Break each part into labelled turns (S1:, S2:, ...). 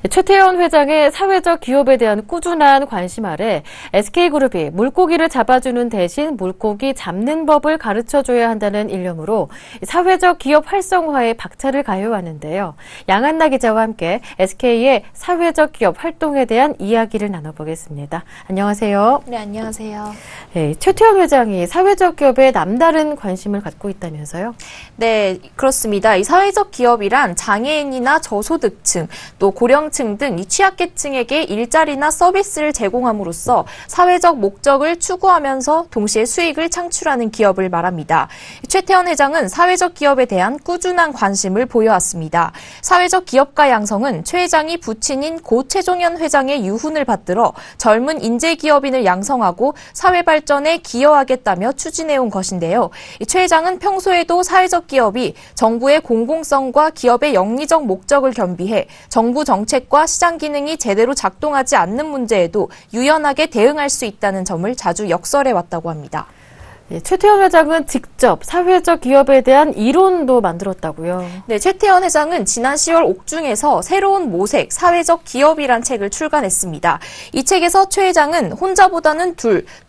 S1: 최태원 회장의 사회적 기업에 대한 꾸준한 관심 아래 SK그룹이 물고기를 잡아주는 대신 물고기 잡는 법을 가르쳐줘야 한다는 일념으로 사회적 기업 활성화에 박차를 가해왔는데요. 양한나 기자와 함께 SK의 사회적 기업 활동에 대한 이야기를 나눠보겠습니다. 안녕하세요.
S2: 네, 안녕하세요.
S1: 네, 최태원 회장이 사회적 기업에 남다른 관심을 갖고 있다면서요?
S2: 네, 그렇습니다. 이 사회적 기업이란 장애인이나 저소득층, 또 고령층 등 이 취약계층에게 일자리나 서비스를 제공함으로써 사회적 목적을 추구하면서 동시에 수익을 창출하는 기업을 말합니다. 최태원 회장은 사회적 기업에 대한 꾸준한 관심을 보여왔습니다. 사회적 기업가 양성은 최 회장이 부친인 고 최종현 회장의 유훈을 받들어 젊은 인재 기업인을 양성하고 사회 발전에 기여하겠다며 추진해온 것인데요. 최 회장은 평소에도 사회적 기업이 정부의 공공성과 기업의 영리적 목적을 겸비해 정부 정책과 시장 기능이 제대로 작동하지 않는 문제에도 유연하게 대응할 수 있다는 점을 자주 역설해왔다고 합니다.
S1: 최태원 회장은 직접 사회적 기업에 대한 이론도 만들었다고요?
S2: 네, 최태원 회장은 지난 10월 옥중에서 새로운 모색, 사회적 기업이란 책을 출간했습니다. 이 책에서 최 회장은 혼자보다는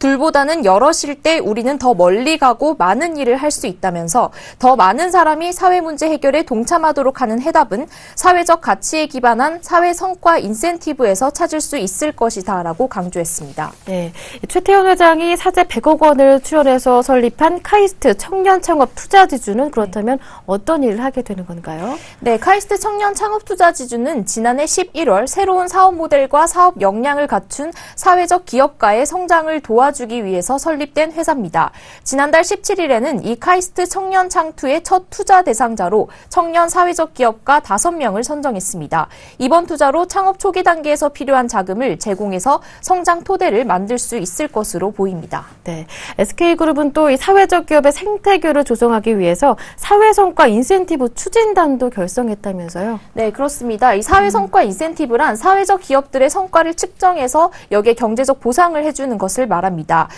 S2: 둘보다는 여럿일 때 우리는 더 멀리 가고 많은 일을 할 수 있다면서 더 많은 사람이 사회 문제 해결에 동참하도록 하는 해답은 사회적 가치에 기반한 사회 성과 인센티브에서 찾을 수 있을 것이다라고 강조했습니다.
S1: 네, 최태원 회장이 사재 100억 원을 출연해서 설립한 카이스트 청년 창업 투자지주는 그렇다면 어떤 일을 하게 되는 건가요?
S2: 네, 카이스트 청년 창업 투자지주는 지난해 11월 새로운 사업 모델과 사업 역량을 갖춘 사회적 기업가의 성장을 도와주기 위해서 설립된 회사입니다. 지난달 17일에는 이 카이스트 청년 창투의 첫 투자 대상자로 청년 사회적 기업가 5명을 선정했습니다. 이번 투자로 창업 초기 단계에서 필요한 자금을 제공해서 성장 토대를 만들 수 있을 것으로 보입니다.
S1: 네, SK그룹은 또 이 사회적 기업의 생태계를 조성하기 위해서 사회성과 인센티브 추진단도 결성했다면서요?
S2: 네, 그렇습니다. 이 사회성과 인센티브란 사회적 기업들의 성과를 측정해서 여기에 경제적 보상을 해주는 것을 말합니다.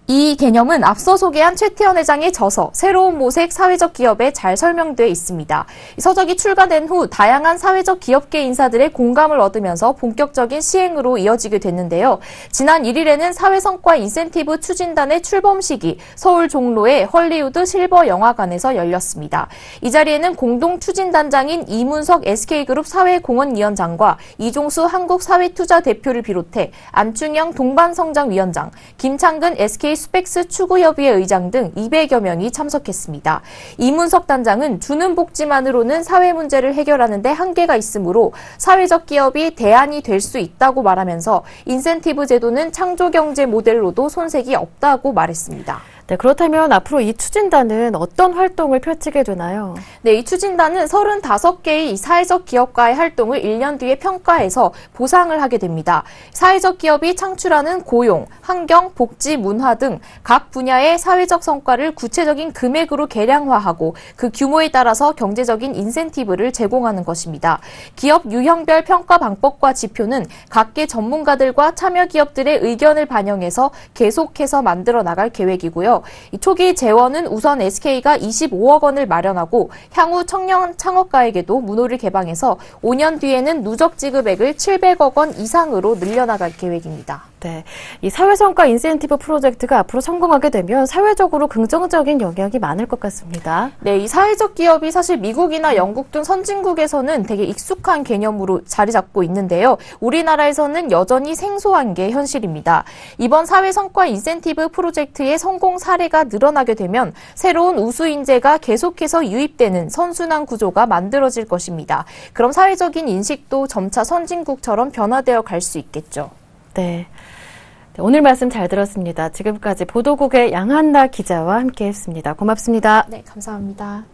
S2: 이 개념은 앞서 소개한 최태원 회장의 저서 새로운 모색 사회적 기업에 잘 설명되어 있습니다. 이 서적이 출간된 후 다양한 사회적 기업계 인사들의 공감을 얻으면서 본격적인 시행으로 이어지게 됐는데요. 지난 1일에는 사회성과 인센티브 추진단의 출범식이 서울 종로의 헐리우드 실버 영화관에서 열렸습니다. 이 자리에는 공동 추진단장인 이문석 SK그룹 사회공헌위원장과 이종수 한국사회투자 대표를 비롯해 안충영 동반성장위원장, 김창근 SK 스펙스 추구협의회 의장 등 200여 명이 참석했습니다. 이문석 단장은 주는 복지만으로는 사회 문제를 해결하는 데 한계가 있으므로 사회적 기업이 대안이 될 수 있다고 말하면서 인센티브 제도는 창조경제 모델로도 손색이 없다고 말했습니다.
S1: 네, 그렇다면 앞으로 이 추진단은 어떤 활동을 펼치게 되나요?
S2: 네, 이 추진단은 35개의 사회적 기업가의 활동을 1년 뒤에 평가해서 보상을 하게 됩니다. 사회적 기업이 창출하는 고용, 환경, 복지, 문화 등 각 분야의 사회적 성과를 구체적인 금액으로 계량화하고 그 규모에 따라서 경제적인 인센티브를 제공하는 것입니다. 기업 유형별 평가 방법과 지표는 각계 전문가들과 참여 기업들의 의견을 반영해서 계속해서 만들어 나갈 계획이고요. 이 초기 재원은 우선 SK가 25억 원을 마련하고 향후 청년 창업가에게도 문호를 개방해서 5년 뒤에는 누적 지급액을 700억 원 이상으로 늘려나갈 계획입니다.
S1: 네, 이 사회성과 인센티브 프로젝트가 앞으로 성공하게 되면 사회적으로 긍정적인 영향이 많을 것 같습니다.
S2: 네, 이 사회적 기업이 사실 미국이나 영국 등 선진국에서는 되게 익숙한 개념으로 자리 잡고 있는데요. 우리나라에서는 여전히 생소한 게 현실입니다. 이번 사회성과 인센티브 프로젝트의 성공 사례가 늘어나게 되면 새로운 우수 인재가 계속해서 유입되는 선순환 구조가 만들어질 것입니다. 그럼 사회적인 인식도 점차 선진국처럼 변화되어 갈 수 있겠죠.
S1: 네. 오늘 말씀 잘 들었습니다. 지금까지 보도국의 양한나 기자와 함께했습니다. 고맙습니다.
S2: 네, 감사합니다.